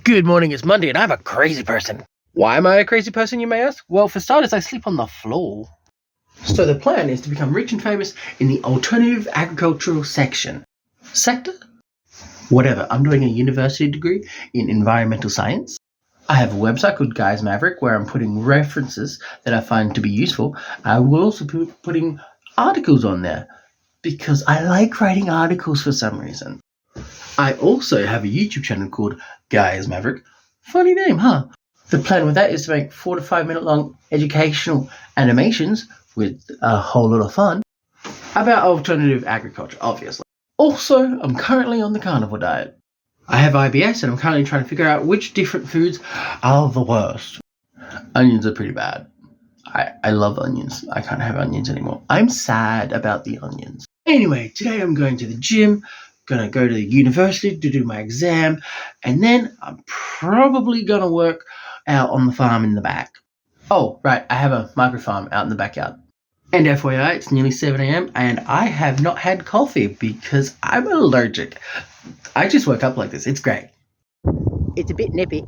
Good morning, it's Monday and I'm a crazy person. Why am I a crazy person, you may ask? Well, for starters, I sleep on the floor. So the plan is to become rich and famous in the alternative agricultural sector? Whatever, I'm doing a university degree in environmental science. I have a website called Guys Maverick where I'm putting references that I find to be useful. I will also be putting articles on there because I like writing articles for some reason. I also have a YouTube channel called Guys Maverick. Funny name, huh? The plan with that is to make 4 to 5 minute long educational animations with a whole lot of fun about alternative agriculture, obviously. Also, I'm currently on the carnivore diet. I have IBS and I'm currently trying to figure out which different foods are the worst. Onions are pretty bad. I love onions. I can't have onions anymore. I'm sad about the onions. Anyway, today I'm going to the gym, gonna go to the university to do my exam, and then I'm probably gonna work out on the farm in the back. Oh, right, I have a micro farm out in the backyard. And FYI, it's nearly 7 a.m. and I have not had coffee because I'm allergic. I just woke up like this. It's great. It's a bit nippy.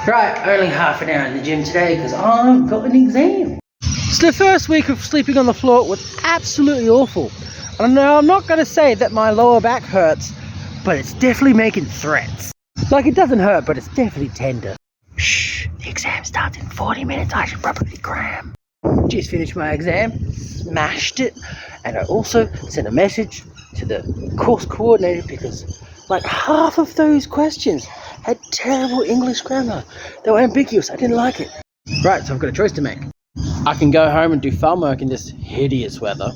Right, only half an hour in the gym today because I've got an exam. So the first week of sleeping on the floor was absolutely awful. And now I'm not going to say that my lower back hurts, but it's definitely making threats. Like, it doesn't hurt, but it's definitely tender. Shh, the exam starts in 40 minutes. I should probably cram. Just finished my exam, smashed it, and I also sent a message to the course coordinator because like half of those questions had terrible English grammar. They were ambiguous. I didn't like it. Right, so I've got a choice to make. I can go home and do farm work in this hideous weather.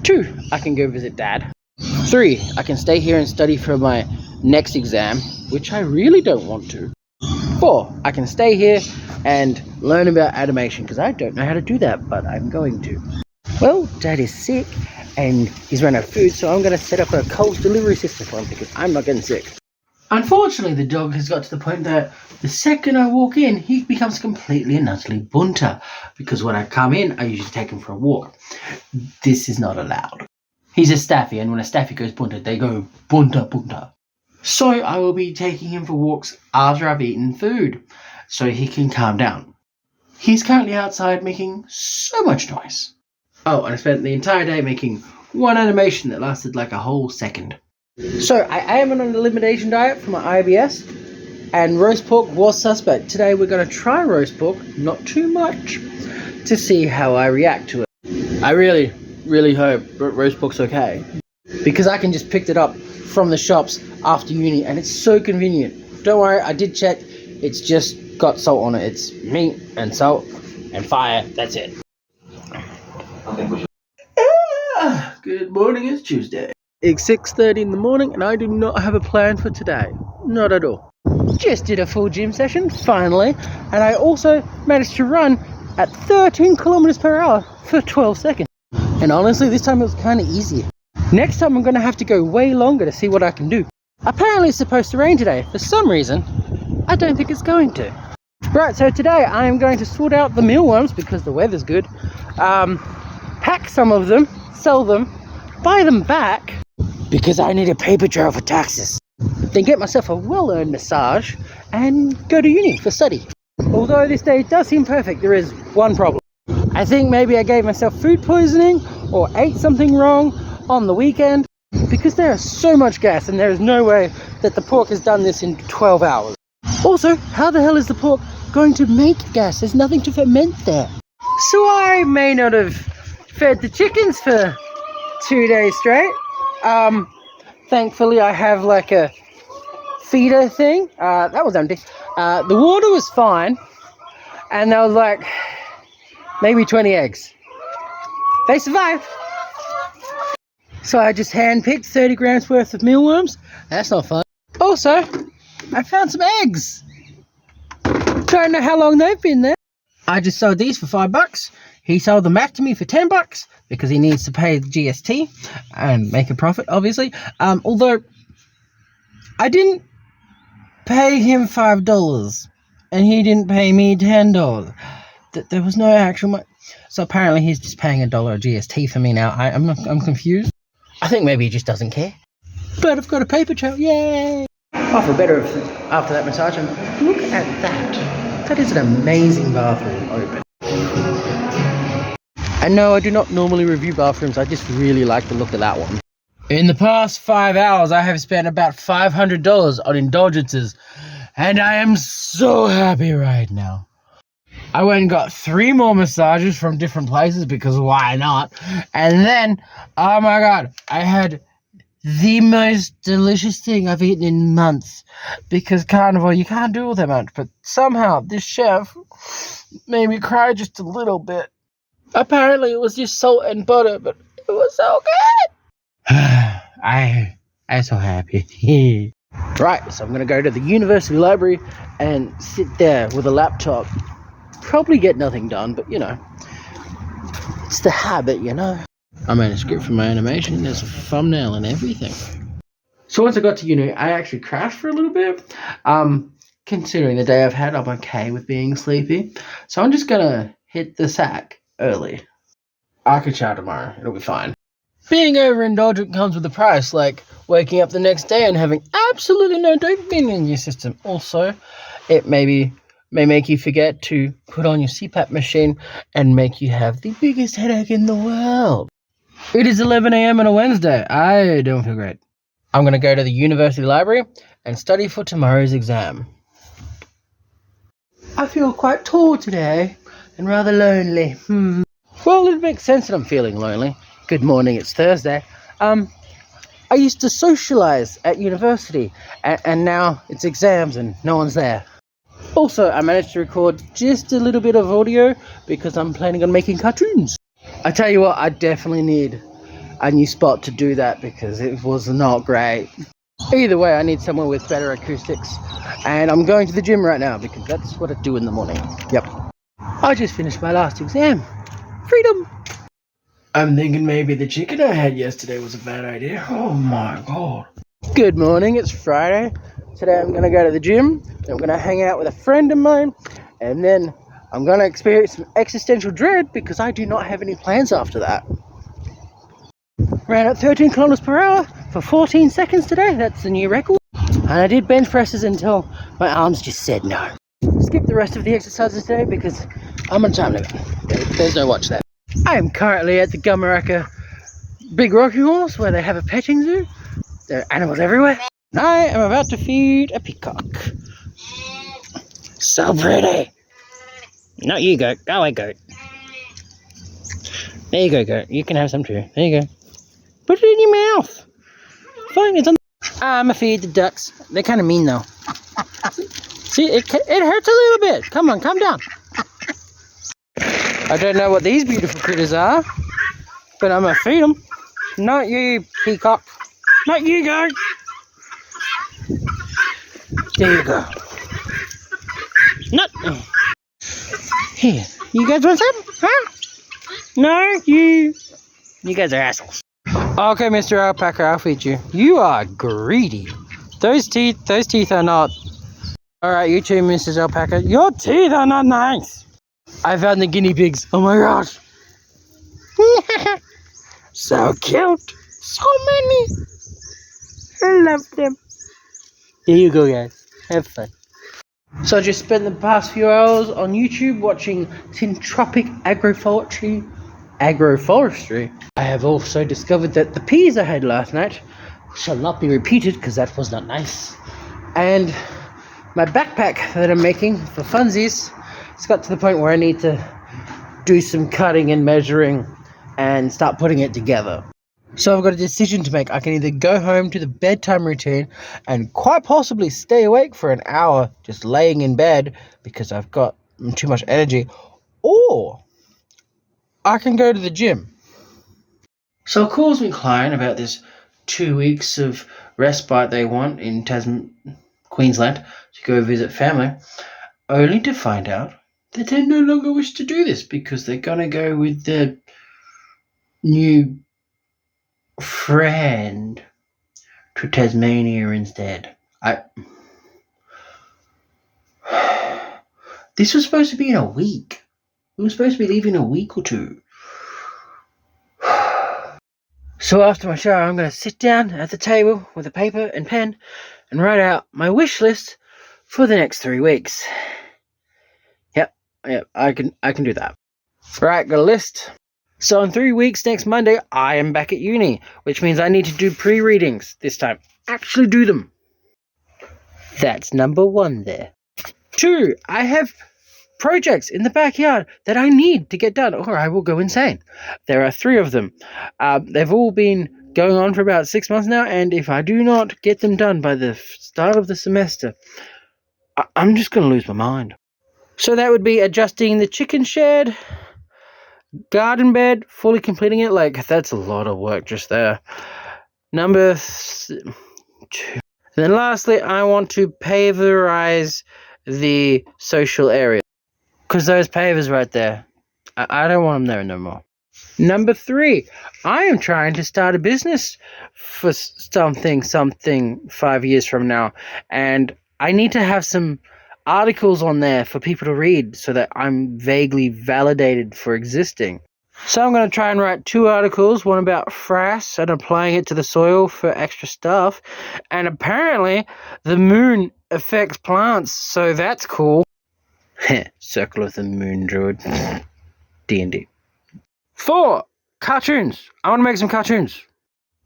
2, I can go visit Dad. 3, I can stay here and study for my next exam, which I really don't want to. 4, I can stay here and learn about animation because I don't know how to do that, but I'm going to. Well, Dad is sick and he's run out of food, so I'm going to set up a Coles delivery system for him because I'm not getting sick. Unfortunately, the dog has got to the point that the second I walk in, he becomes completely and utterly bunter because when I come in, I usually take him for a walk. This is not allowed. He's a staffy, and when a staffy goes bunter, they go bunter, bunter. So I will be taking him for walks after I've eaten food so he can calm down. He's currently outside making so much noise. Oh, and I spent the entire day making one animation that lasted like a whole second. So I am on an elimination diet for my IBS, and roast pork was suspect. Today we're going to try roast pork, not too much, to see how I react to it. I really hope roast pork's okay, because I can just pick it up from the shops after uni and it's so convenient. Don't worry, I did check. It's just got salt on it. It's meat and salt and fire. That's it. Good morning, it's Tuesday. It's 6:30 in the morning and I do not have a plan for today. Not at all. Just did a full gym session, finally, and I also managed to run at 13 kilometers per hour for 12 seconds. And honestly, this time it was kind of easier. Next time I'm going to have to go way longer to see what I can do. Apparently it's supposed to rain today. For some reason, I don't think it's going to. Right, so today I am going to sort out the mealworms because the weather's good. Pack some of them, sell them, buy them back because I need a paper trail for taxes. Then get myself a well-earned massage and go to uni for study. Although this day does seem perfect, there is one problem. I think maybe I gave myself food poisoning or ate something wrong on the weekend because there is so much gas and there is no way that the pork has done this in 12 hours. Also, how the hell is the pork going to make gas? There's nothing to ferment there. So I may not have fed the chickens for 2 days straight. Thankfully I have like a feeder thing. That was empty. The water was fine and there was like maybe 20 eggs. They survived. So I just hand-picked 30 grams worth of mealworms. That's not fun. Also, I found some eggs. Don't know how long they've been there. I just sold these for $5. He sold them back to me for $10 because he needs to pay the GST and make a profit, obviously. Although I didn't pay him $5 and he didn't pay me $10. There was no actual money. So apparently he's just paying $1 GST for me now. I'm confused. I think maybe he just doesn't care. But I've got a paper trail, yay! I feel better after that massage. And look at that. That is an amazing bathroom open. And no, I do not normally review bathrooms. I just really like the look of that one. In the past 5 hours, I have spent about $500 on indulgences. And I am so happy right now. I went and got 3 more massages from different places because why not? And then, oh my god, I had the most delicious thing I've eaten in months. Because Carnivore, you can't do all that much. But somehow, this chef made me cry just a little bit. Apparently, it was just salt and butter, but it was so good. I'm so happy. Right, so I'm going to go to the university library and sit there with a laptop. Probably get nothing done, but you know, it's the habit, you know. I made a script for my animation. There's a thumbnail and everything. So once I got to uni, I actually crashed for a little bit. Considering the day I've had, I'm okay with being sleepy. So I'm just going to hit the sack early. I could shower tomorrow. It'll be fine. Being overindulgent comes with a price, like waking up the next day and having absolutely no dopamine in your system. Also, it may make you forget to put on your CPAP machine and make you have the biggest headache in the world. It is 11 a.m. on a Wednesday. I don't feel great. I'm going to go to the university library and study for tomorrow's exam. I feel quite tall today and rather lonely. Well, it makes sense that I'm feeling lonely. Good morning, it's Thursday. I used to socialize at university, and now it's exams and no one's there. Also, I managed to record just a little bit of audio because I'm planning on making cartoons. I tell you what, I definitely need a new spot to do that because it was not great. Either way, I need somewhere with better acoustics, and I'm going to the gym right now because that's what I do in the morning. Yep. I just finished my last exam. Freedom! I'm thinking maybe the chicken I had yesterday was a bad idea. Oh my god. Good morning, it's Friday. Today I'm going to go to the gym. I'm going to hang out with a friend of mine. And then I'm going to experience some existential dread because I do not have any plans after that. Ran at 13 kilometers per hour for 14 seconds today. That's the new record. And I did bench presses until my arms just said no. Skip the rest of the exercises today because I'm on time limit. There's no watch there. I am currently at the Gumaraka Big Rocking Horse where they have a petting zoo. There are animals everywhere. I am about to feed a peacock. So pretty. Not you, goat. Go away, goat. There you go, goat. You can have some too. There you go. Put it in your mouth. Fine, it's on. I'm gonna feed the ducks. They're kind of mean though. See, it hurts a little bit. Come on, calm down. I don't know what these beautiful critters are, but I'm gonna feed them. Not you, peacock. Not you, goat. There you go. Not here. You guys want some? Huh? No, you guys are assholes. Okay, Mr. Alpaca, I'll feed you. You are greedy. Those teeth are not. All right, you too, Mrs. Alpaca. Your teeth are not nice. I found the guinea pigs. Oh my gosh. So cute. So many. I love them. Here you go, guys. Have fun. So I just spent the past few hours on YouTube watching syntropic agroforestry. I have also discovered that the peas I had last night shall not be repeated because that was not nice. And my backpack that I'm making for funsies, it's got to the point where I need to do some cutting and measuring and start putting it together. So I've got a decision to make. I can either go home to the bedtime routine and quite possibly stay awake for an hour just laying in bed because I've got too much energy, or I can go to the gym. So it calls me Klein about this 2 weeks of respite they want in Queensland to go visit family, only to find out that they no longer wish to do this because they're going to go with their new friend to Tasmania instead. This was supposed to be in a week. We were supposed to be leaving in a week or two. So after my shower, I'm going to sit down at the table with a paper and pen and write out my wish list for the next 3 weeks. Yep, I can do that. Right, got a list. So in 3 weeks, next Monday, I am back at uni, which means I need to do pre-readings this time. Actually do them. That's number 1 there. 2, I have projects in the backyard that I need to get done or I will go insane. There are 3 of them. They've all been going on for about 6 months now, and if I do not get them done by the start of the semester, I'm just going to lose my mind. So that would be adjusting the chicken shed, garden bed, fully completing it. Like, that's a lot of work just there. Number 2. Then lastly, I want to paverize the social area. Because those pavers right there, I don't want them there no more. Number 3, I am trying to start a business for something 5 years from now. And I need to have some articles on there for people to read so that I'm vaguely validated for existing. So I'm going to try and write 2 articles, one about frass and applying it to the soil for extra stuff. And apparently the moon affects plants, so that's cool. Circle of the Moon Druid. D&D. 4, cartoons. I want to make some cartoons.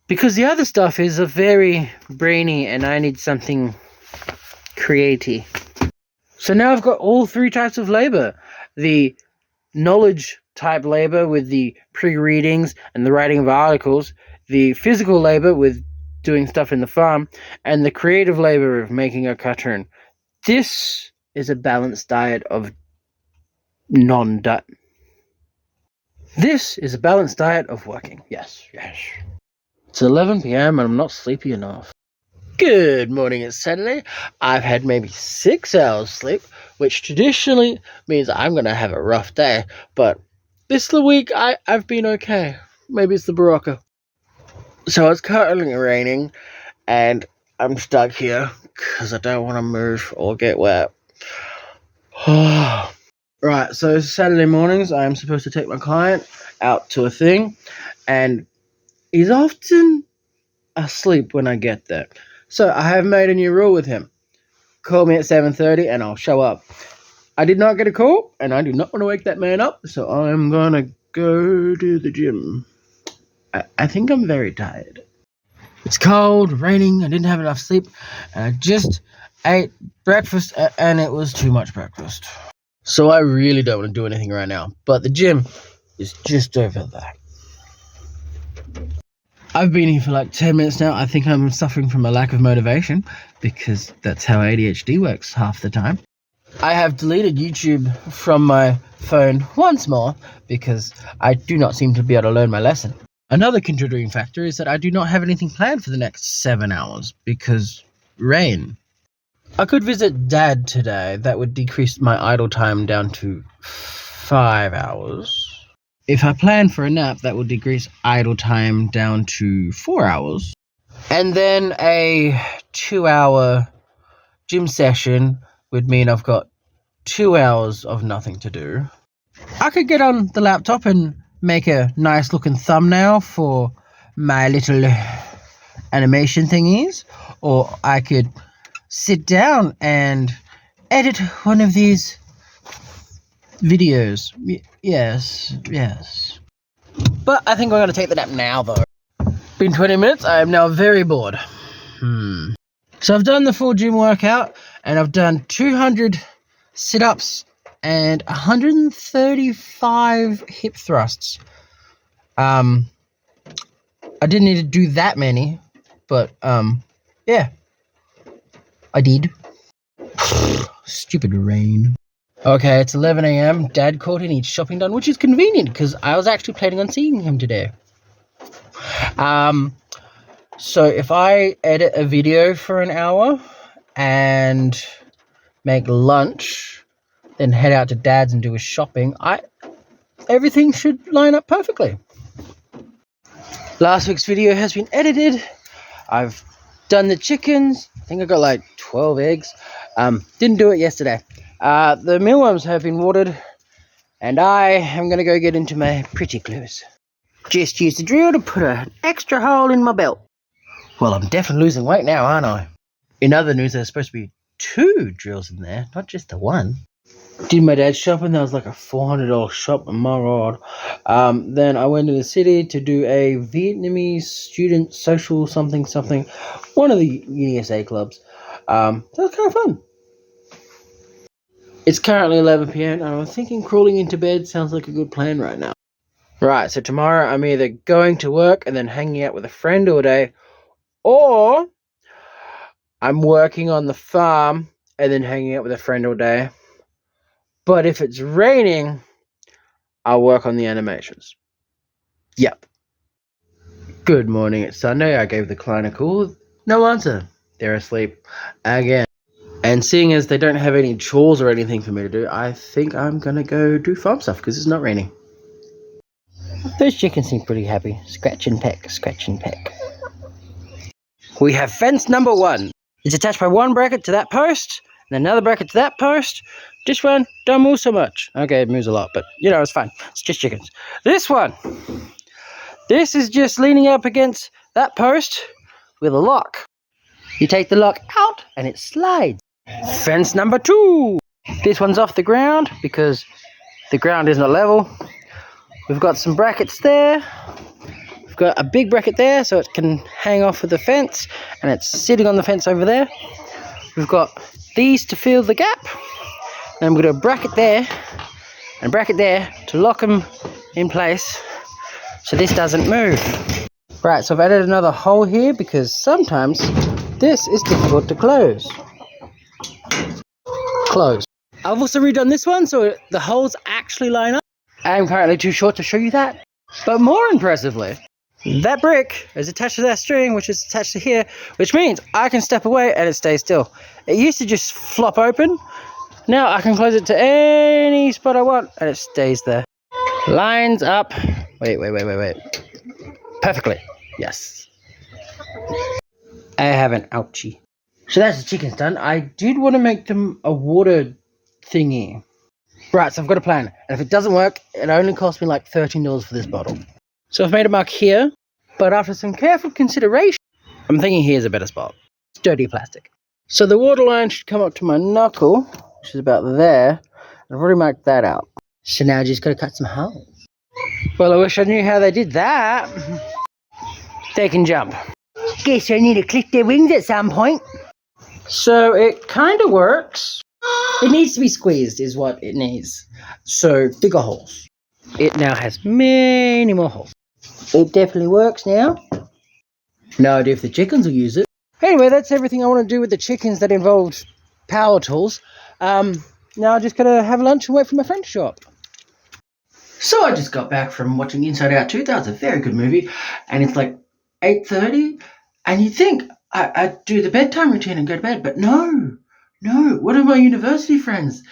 Because the other stuff is a very brainy and I need something creative. So now I've got all 3 types of labor. The knowledge type labor with the pre-readings and the writing of articles. The physical labor with doing stuff in the farm. And the creative labor of making a cartoon. This is a balanced diet of This is a balanced diet of working. Yes. It's 11 p.m. and I'm not sleepy enough. Good morning, it's Saturday. I've had maybe 6 hours sleep, which traditionally means I'm going to have a rough day. But this week, I've been okay. Maybe it's the Barocca. So it's currently raining and I'm stuck here because I don't want to move or get wet. Right, so Saturday mornings, I'm supposed to take my client out to a thing, and he's often asleep when I get there. So I have made a new rule with him. Call me at 7:30 and I'll show up. I did not get a call, and I do not want to wake that man up, so I'm going to go to the gym. I think I'm very tired. It's cold, raining, I didn't have enough sleep, and I just ate breakfast, and it was too much breakfast. So I really don't want to do anything right now, but the gym is just over there. I've been here for like 10 minutes now. I think I'm suffering from a lack of motivation because that's how ADHD works half the time. I have deleted YouTube from my phone once more because I do not seem to be able to learn my lesson. Another contributing factor is that I do not have anything planned for the next 7 hours because rain. I could visit Dad today. That would decrease my idle time down to 5 hours. If I plan for a nap, that would decrease idle time down to 4 hours. And then a 2-hour gym session would mean I've got 2 hours of nothing to do. I could get on the laptop and make a nice looking thumbnail for my little animation thingies, or I could sit down and edit one of these videos. Yes. But I think I'm going to take the nap now, though. Been 20 minutes. I am now very bored. So I've done the full gym workout, and I've done 200 sit-ups and 135 hip thrusts. I didn't need to do that many, but yeah, I did. Stupid rain. Okay, it's 11 a.m. Dad called and needs shopping done, which is convenient because I was actually planning on seeing him today. So if I edit a video for an hour and make lunch, then head out to Dad's and do his shopping, everything should line up perfectly. Last week's video has been edited. I've done the chickens. I think I got like 12 eggs. Didn't do it yesterday. The mealworms have been watered, and I am going to go get into my pretty clothes. Just used the drill to put an extra hole in my belt. Well, I'm definitely losing weight now, aren't I? In other news, there's supposed to be 2 drills in there, not just the one. Did my dad's shopping. That was like a $400 shop. My God. Then I went to the city to do a Vietnamese student social something, one of the UniSA clubs. That was kind of fun. It's currently 11 p.m. and I'm thinking crawling into bed sounds like a good plan right now. Right, so tomorrow I'm either going to work and then hanging out with a friend all day, or I'm working on the farm and then hanging out with a friend all day. But if it's raining, I'll work on the animations. Yep. Good morning, it's Sunday. I gave the client a call. No answer. They're asleep again. And seeing as they don't have any chores or anything for me to do, I think I'm going to go do farm stuff because it's not raining. Those chickens seem pretty happy. Scratch and peck, scratch and peck. We have fence number 1. It's attached by one bracket to that post, and another bracket to that post. This one, don't move so much. Okay, it moves a lot, but you know, it's fine. It's just chickens. This one, this is just leaning up against that post with a lock. You take the lock out and it slides. Fence number 2. This one's off the ground because the ground is not level. We've got some brackets there. We've got a big bracket there so it can hang off of the fence, and it's sitting on the fence over there. We've got these to fill the gap. And we've got a bracket there and a bracket there to lock them in place so this doesn't move. Right, so I've added another hole here because sometimes this is difficult to close. Close. I've also redone this one so the holes actually line up. I'm currently too short to show you that. But more impressively, that brick is attached to that string, which is attached to here, which means I can step away and it stays still. It used to just flop open. Now I can close it to any spot I want and it stays there. Lines up. Wait. Perfectly. Yes. I have an ouchie. So that's the chickens done. I did want to make them a water thingy. Right, so I've got a plan. And if it doesn't work, it only cost me like $13 for this bottle. So I've made a mark here, but after some careful consideration, I'm thinking here's a better spot. It's dirty plastic. So the water line should come up to my knuckle, which is about there. And I've already marked that out. So now I just got to cut some holes. Well, I wish I knew how they did that. They can jump. Guess I need to click their wings at some point. So it kind of works. It needs to be squeezed is what it needs. So bigger holes. It now has many more holes. It definitely works now. No idea if the chickens will use it. Anyway, that's everything I want to do with the chickens that involved power tools. Now I just gotta have lunch and wait for my friend to show up. So I just got back from watching Inside Out 2. That was a very good movie. And it's like 8:30. And you'd think I'd do the bedtime routine and go to bed. But no. One of my university friends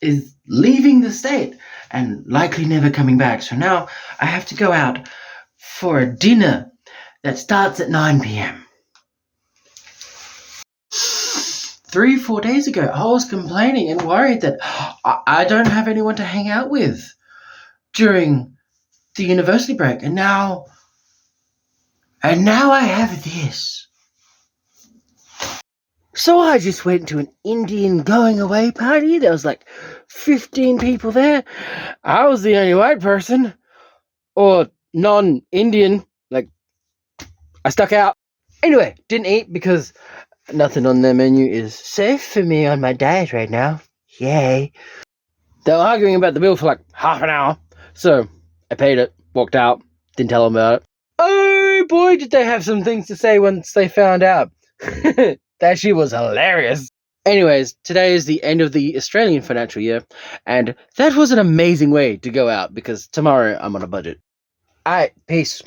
is leaving the state and likely never coming back. So now I have to go out for a dinner that starts at 9 p.m. 3-4 days ago, I was complaining and worried that I don't have anyone to hang out with during the university break. And now I have this. So I just went to an Indian going away party. There was like 15 people there. I was the only white person. Or non-Indian. Like, I stuck out. Anyway, didn't eat because nothing on their menu is safe for me on my diet right now. Yay. They were arguing about the bill for like half an hour. So I paid it, walked out, didn't tell them about it. Oh boy, did they have some things to say once they found out. That shit was hilarious. Anyways, today is the end of the Australian financial year, and that was an amazing way to go out because tomorrow I'm on a budget. Alright, peace.